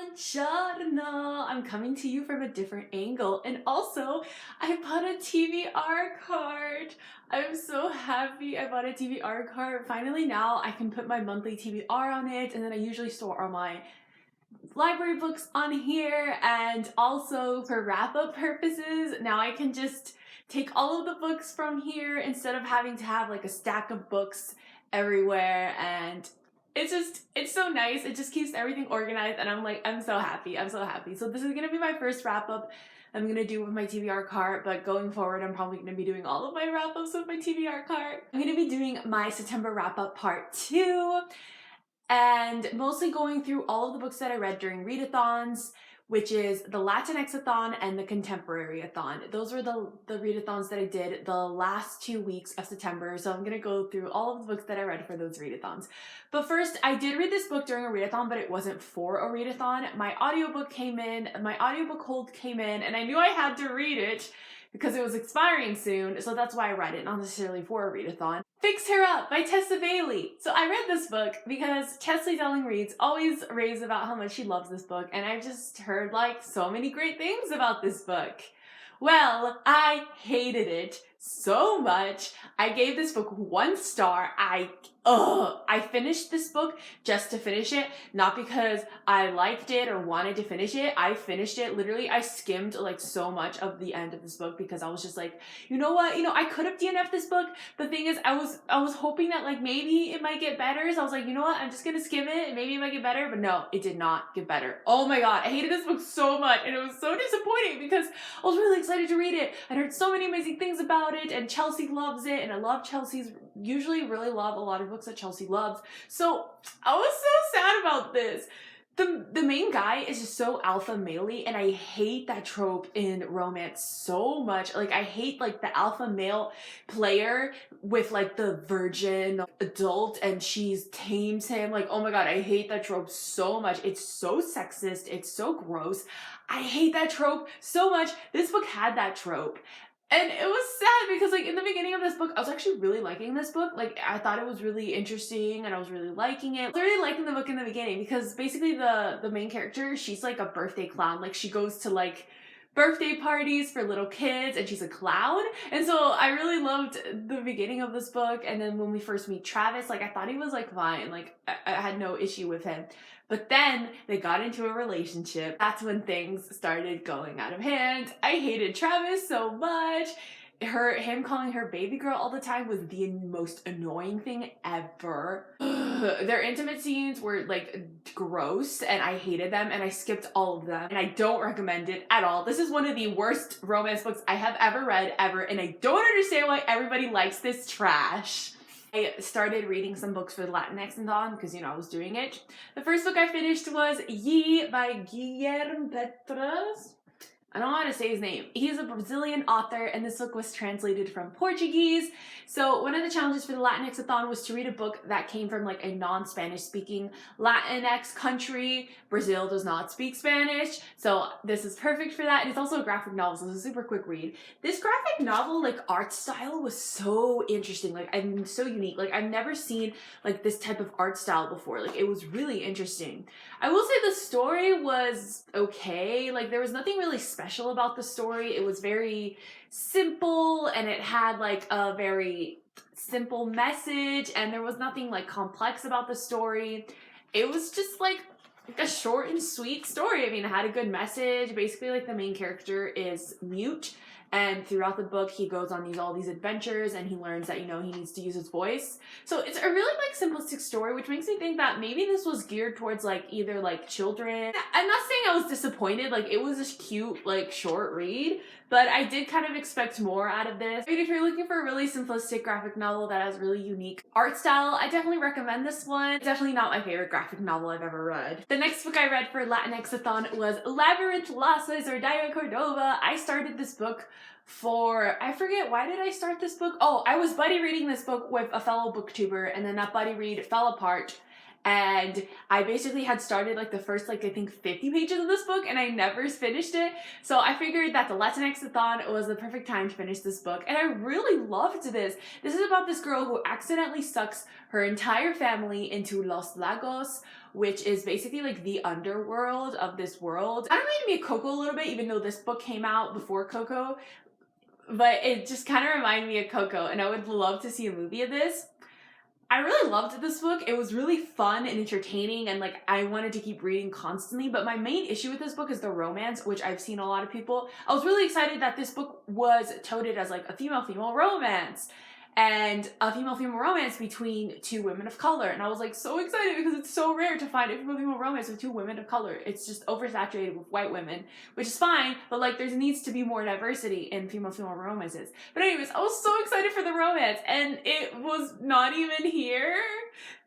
Buongiorno! I'm coming to you from a different angle, and also I bought a TBR card. I'm so happy I bought a TBR card. Finally now I can put my monthly TBR on it, and then I usually store all my library books on here, and also for wrap-up purposes now I can just take all of the books from here instead of having to have like a stack of books everywhere. And it's so nice. It just keeps everything organized, and I'm so happy. So this is gonna be my first wrap-up I'm gonna do with my TBR card, but going forward I'm probably gonna be doing all of my wrap-ups with my TBR card. I'm gonna be doing my September wrap-up part 2, and mostly going through all of the books that I read during readathons, which is the LatinxAthon and the ContemporaryAthon. Those were the readathons that I did the last 2 weeks of September, so I'm gonna go through all of the books that I read for those readathons. But first, I did read this book during a readathon, but it wasn't for a readathon. My audiobook hold came in, and I knew I had to read it because it was expiring soon, so that's why I read it, not necessarily for a readathon. Fix Her Up by Tessa Bailey. So I read this book because Chesley Delling Reads always raves about how much she loves this book, and I've just heard like so many great things about this book. Well, I hated it so much. I gave this book 1 star. I finished this book just to finish it, not because I liked it or wanted to finish it. I finished it. Literally, I skimmed like so much of the end of this book because I was just like, you know what? I could have DNF'd this book. The thing is, I was hoping that like maybe it might get better. So I was like, you know what? I'm just gonna skim it and maybe it might get better. But no, it did not get better. Oh my god, I hated this book so much, and it was so disappointing because I was really excited to read it. I heard so many amazing things about it, and Chelsea loves it, and I love Chelsea's, usually really love a lot of books that Chelsea loves. So I was so sad about this. The main guy is just so alpha male-y, and I hate that trope in romance so much. Like, I hate like the alpha male player with like the virgin adult and she tames him. Like, oh my god, I hate that trope so much. It's so sexist. It's so gross. I hate that trope so much. This book had that trope. And it was sad because like in the beginning of this book, I was actually really liking this book. Like, I thought it was really interesting and I was really liking it. I was really liking the book in the beginning because basically the main character, she's like a birthday clown. Like, she goes to like birthday parties for little kids and she's a clown. And so I really loved the beginning of this book. And then when we first meet Travis, like I thought he was like fine. Like I had no issue with him. But then they got into a relationship. That's when things started going out of hand. I hated Travis so much. Him calling her baby girl all the time was the most annoying thing ever. Their intimate scenes were like gross, and I hated them, and I skipped all of them, and I don't recommend it at all. This is one of the worst romance books I have ever read, ever, and I don't understand why everybody likes this trash. I started reading some books for the LatinxAthon because, I was doing it. The first book I finished was Ye by Guilherme Petras. I don't know how to say his name. He's a Brazilian author, and this book was translated from Portuguese. So one of the challenges for the LatinxAthon was to read a book that came from like a non-Spanish speaking Latinx country. Brazil does not speak Spanish, so this is perfect for that. And it's also a graphic novel, so it's a super quick read. This graphic novel, like, art style was so interesting. Like, I'm so unique. Like, I've never seen like this type of art style before. Like, it was really interesting. I will say the story was okay. Like, there was nothing really special about the story. It was very simple, and it had like a very simple message, and there was nothing like complex about the story. It was just like a short and sweet story. I mean, it had a good message. Basically, like, the main character is mute, and throughout the book he goes on all these adventures, and he learns that, he needs to use his voice. So it's a really like simplistic story, which makes me think that maybe this was geared towards like either like children. I'm not saying I was disappointed. Like, it was a cute like short read, but I did kind of expect more out of this. I mean, if you're looking for a really simplistic graphic novel that has really unique art style, I definitely recommend this one. It's definitely not my favorite graphic novel I've ever read. The next book I read for LatinxAthon was Labyrinth Lost by Soraya Cordova. I started this book I forget, why did I start this book? Oh, I was buddy reading this book with a fellow booktuber, and then that buddy read fell apart. and I basically had started like the first like I think 50 pages of this book and I never finished it. So I figured that the LatinxAthon was the perfect time to finish this book, and I really loved this. This is about this girl who accidentally sucks her entire family into Los Lagos, which is basically like the underworld of this world. Kind of reminded me of Coco a little bit, even though this book came out before Coco, but it just kind of reminded me of Coco, and I would love to see a movie of this. I really loved this book. It was really fun and entertaining, and like I wanted to keep reading constantly, but my main issue with this book is the romance, which I've seen a lot of people. I was really excited that this book was touted as like a female-female romance, and a female-female romance between two women of color, and I was like so excited because it's so rare to find a female-female romance with two women of color. It's just oversaturated with white women, which is fine, but like there needs to be more diversity in female-female romances. But anyways, I was so excited for the romance, and it was not even here.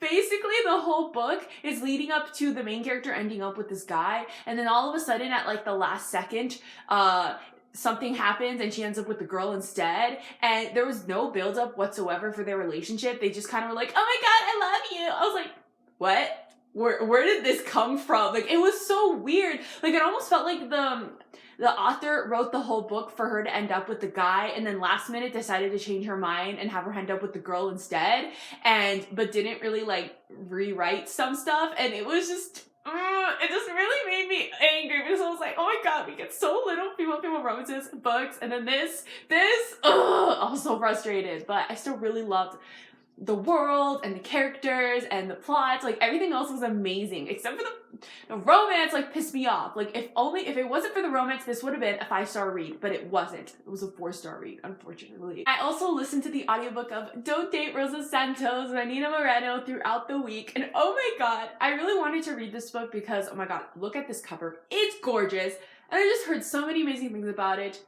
Basically, the whole book is leading up to the main character ending up with this guy, and then all of a sudden at like the last second, something happens and she ends up with the girl instead, and there was no build-up whatsoever for their relationship. They just kind of were like, oh my god, I love you. I was like, what? Where did this come from? Like, it was so weird. Like, it almost felt like the author wrote the whole book for her to end up with the guy, and then last minute decided to change her mind and have her end up with the girl instead, but didn't really like rewrite some stuff, and it was just it just really made me angry because I was like, oh my god, we get so little female romances books, and then this, I was so frustrated. But I still really loved the world and the characters and the plots. Like, everything else was amazing except for the romance. Like, pissed me off. Like, if it wasn't for the romance, this would have been a 5-star read, but it wasn't. It was a 4-star read, unfortunately. I also listened to the audiobook of Don't Date Rosa Santos by Nina Moreno throughout the week, and oh my god, I really wanted to read this book because, oh my god, look at this cover. It's gorgeous, and I just heard so many amazing things about it.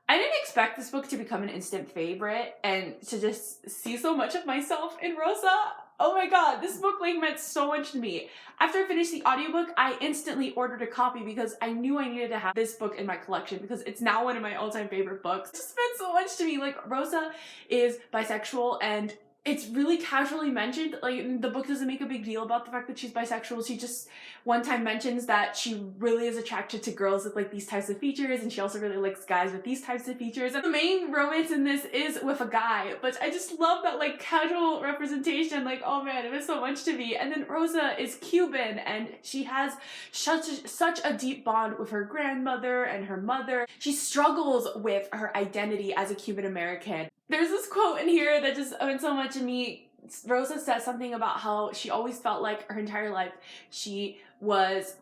I didn't expect this book to become an instant favorite and to just see so much of myself in Rosa. Oh my god, this book like meant so much to me. After I finished the audiobook, I instantly ordered a copy because I knew I needed to have this book in my collection because it's now one of my all-time favorite books. It just meant so much to me. Like, Rosa is bisexual, and it's really casually mentioned. Like, the book doesn't make a big deal about the fact that she's bisexual. She just one time mentions that she really is attracted to girls with like these types of features, and she also really likes guys with these types of features. And the main romance in this is with a guy, but I just love that like casual representation. Like, oh man, it was so much to me. And then Rosa is Cuban, and she has such a deep bond with her grandmother and her mother. She struggles with her identity as a Cuban American. There's this quote in here that just meant so much to me. Rosa says something about how she always felt like her entire life she was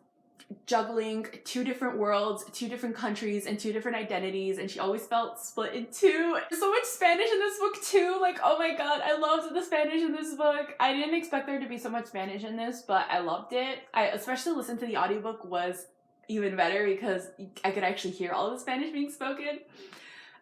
juggling 2 different worlds, 2 different countries, and 2 different identities, and she always felt split in 2. There's so much Spanish in this book too. Like, oh my god, I loved the Spanish in this book. I didn't expect there to be so much Spanish in this, but I loved it. I especially listened to the audiobook was even better because I could actually hear all the Spanish being spoken.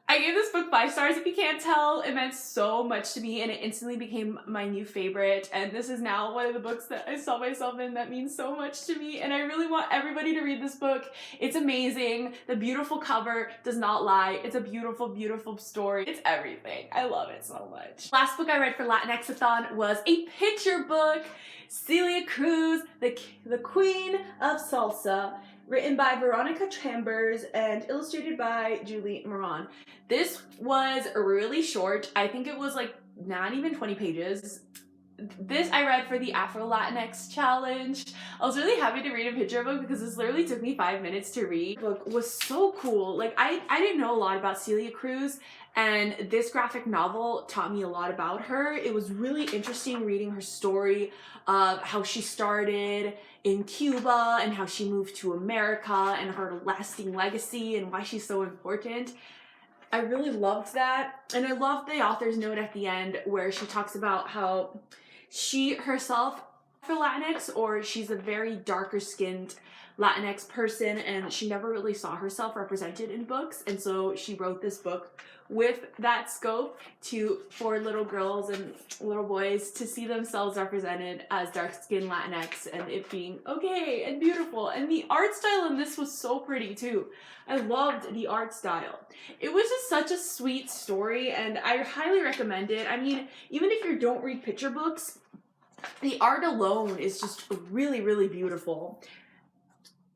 I gave this book 5 stars. If you can't tell, it meant so much to me, and it instantly became my new favorite, and this is now one of the books that I saw myself in that means so much to me, and I really want everybody to read this book. It's amazing. The beautiful cover does not lie. It's a beautiful, beautiful story. It's everything. I love it so much. Last book I read for LatinxAthon was a picture book, Celia Cruz, the Queen of Salsa, written by Veronica Chambers and illustrated by Julie Moran. This was really short. I think it was like not even 20 pages. This I read for the Afro Latinx challenge. I was really happy to read a picture book because this literally took me 5 minutes to read. The book was so cool. Like, I didn't know a lot about Celia Cruz, and this graphic novel taught me a lot about her. It was really interesting reading her story of how she started in Cuba and how she moved to America and her lasting legacy and why she's so important. I really loved that, and I loved the author's note at the end where she talks about how she herself for Latinx, or she's a very darker skinned Latinx person, and she never really saw herself represented in books, and so she wrote this book with that scope for little girls and little boys to see themselves represented as dark-skinned Latinx, and it being okay and beautiful. And the art style in this was so pretty too. I loved the art style. It was just such a sweet story, and I highly recommend it. I mean, even if you don't read picture books, The art alone is just really, really beautiful.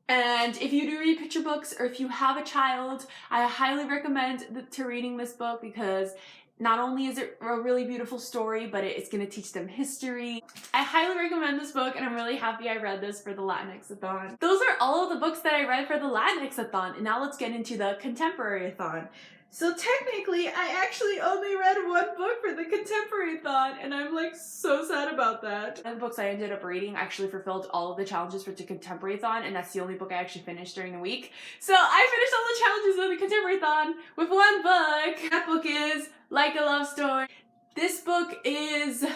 And if you do read picture books, or if you have a child, I highly recommend to reading this book, because not only is it a really beautiful story, but it's going to teach them history. I highly recommend this book, and I'm really happy I read this for the LatinxAthon. Those are all of the books that I read for the LatinxAthon, and now let's get into the ContemporaryAthon. So technically, I actually only read one book for the ContemporaryAthon, and I'm like so sad about that. And the books I ended up reading actually fulfilled all of the challenges for the ContemporaryAthon, and that's the only book I actually finished during the week. So I finished all the challenges of the ContemporaryAthon with one book. That book is Like a Love Story. This book it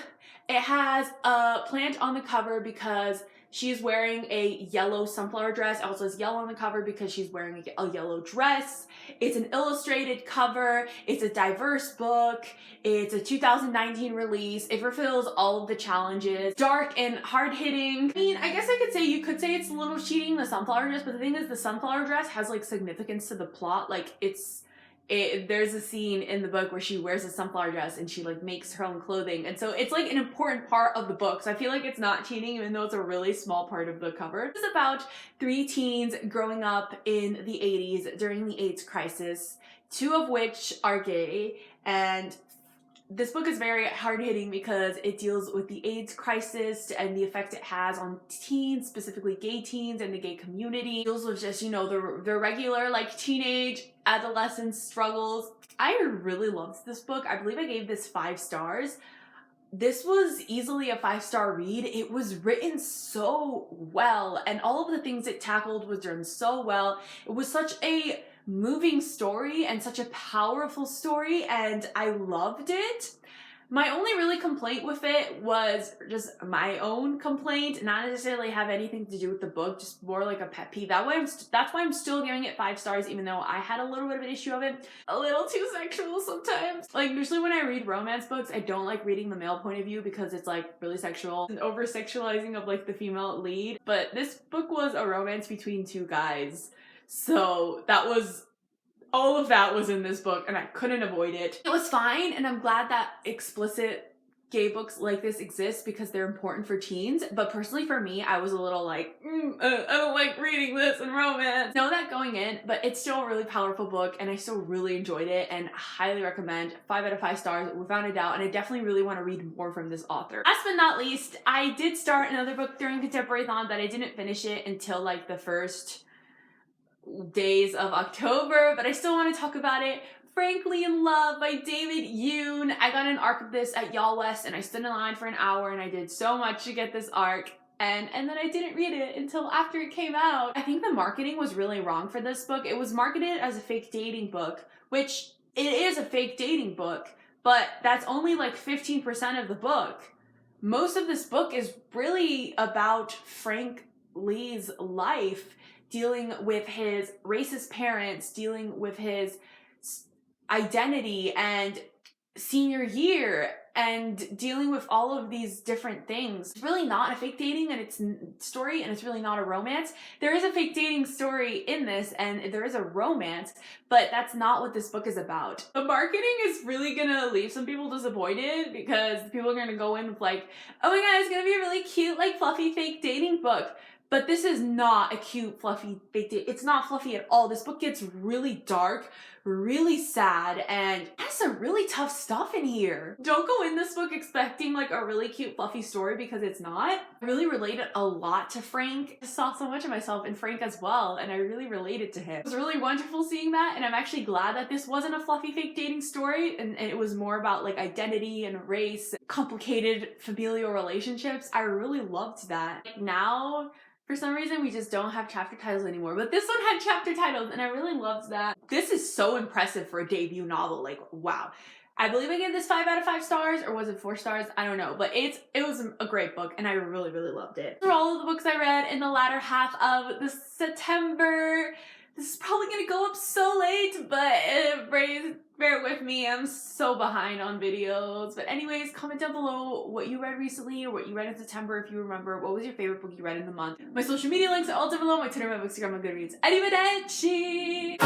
has a plant on the cover because she's wearing a yellow sunflower dress. It also has yellow on the cover because she's wearing a yellow dress. It's an illustrated cover. It's a diverse book. It's a 2019 release. It fulfills all of the challenges. Dark and hard-hitting. I mean, I guess you could say it's a little cheating, the sunflower dress, but the thing is, the sunflower dress has like significance to the plot. Like there's a scene in the book where she wears a sunflower dress and she like makes her own clothing, and so it's like an important part of the book, so I feel like it's not cheating even though it's a really small part of the cover. It's about 3 teens growing up in the 80s during the AIDS crisis, 2 of which are gay, and this book is very hard-hitting because it deals with the AIDS crisis and the effect it has on teens, specifically gay teens and the gay community. It deals with just, you know, the regular like teenage adolescent struggles. I really loved this book. I believe I gave this 5 stars. This was easily a 5-star read. It was written so well, and all of the things it tackled was done so well. It was such a moving story and such a powerful story, and I loved it. My only really complaint with it was just my own complaint, not necessarily have anything to do with the book, just more like a pet peeve. That's why I'm still giving it 5 stars, even though I had a little bit of an issue of it. A little too sexual sometimes. Like, usually when I read romance books, I don't like reading the male point of view because it's like really sexual and over-sexualizing of like the female lead. But this book was a romance between 2 guys. So all of that was in this book, and I couldn't avoid it. It was fine, and I'm glad that explicit gay books like this exist because they're important for teens. But personally for me, I was a little like, I don't like reading this in romance. Know that going in, but it's still a really powerful book, and I still really enjoyed it, and highly recommend. 5 out of 5 stars without a doubt, and I definitely really want to read more from this author. Last but not least, I did start another book during ContemporaryAthon, but I didn't finish it until like the first days of October, but I still want to talk about it. Frankly in Love by David Yoon. I got an arc of this at Y'all West, and I stood in line for an hour, and I did so much to get this arc, and then I didn't read it until after it came out. I think the marketing was really wrong for this book. It was marketed as a fake dating book, which it is a fake dating book, but that's only like 15% of the book. Most of this book is really about Frank Lee's life, dealing with his racist parents, dealing with his identity and senior year, and dealing with all of these different things. It's really not a fake dating story, and it's really not a romance. There is a fake dating story in this, and there is a romance, but that's not what this book is about. The marketing is really gonna leave some people disappointed because people are gonna go in with like, oh my god, it's gonna be a really cute, like fluffy fake dating book. But this is not a cute, fluffy fake date. It's not fluffy at all. This book gets really dark, really sad, and has some really tough stuff in here. Don't go in this book expecting like a really cute, fluffy story because it's not. I really related a lot to Frank. I saw so much of myself in Frank as well, and I really related to him. It was really wonderful seeing that, and I'm actually glad that this wasn't a fluffy fake dating story, and it was more about like identity and race, complicated familial relationships. I really loved that. Now, for some reason, we just don't have chapter titles anymore, but this one had chapter titles, and I really loved that. This is so impressive for a debut novel, like, wow. I believe I gave this 5 out of 5 stars, or was it 4 stars? I don't know, but it was a great book, and I really, really loved it. These are all of the books I read in the latter half of the September. This is probably gonna go up so late, but bear with me, I'm so behind on videos. But anyways, comment down below what you read recently or what you read in September if you remember. What was your favorite book you read in the month? My social media links are all down below, my Twitter, my Instagram, my Goodreads. Arrivederci!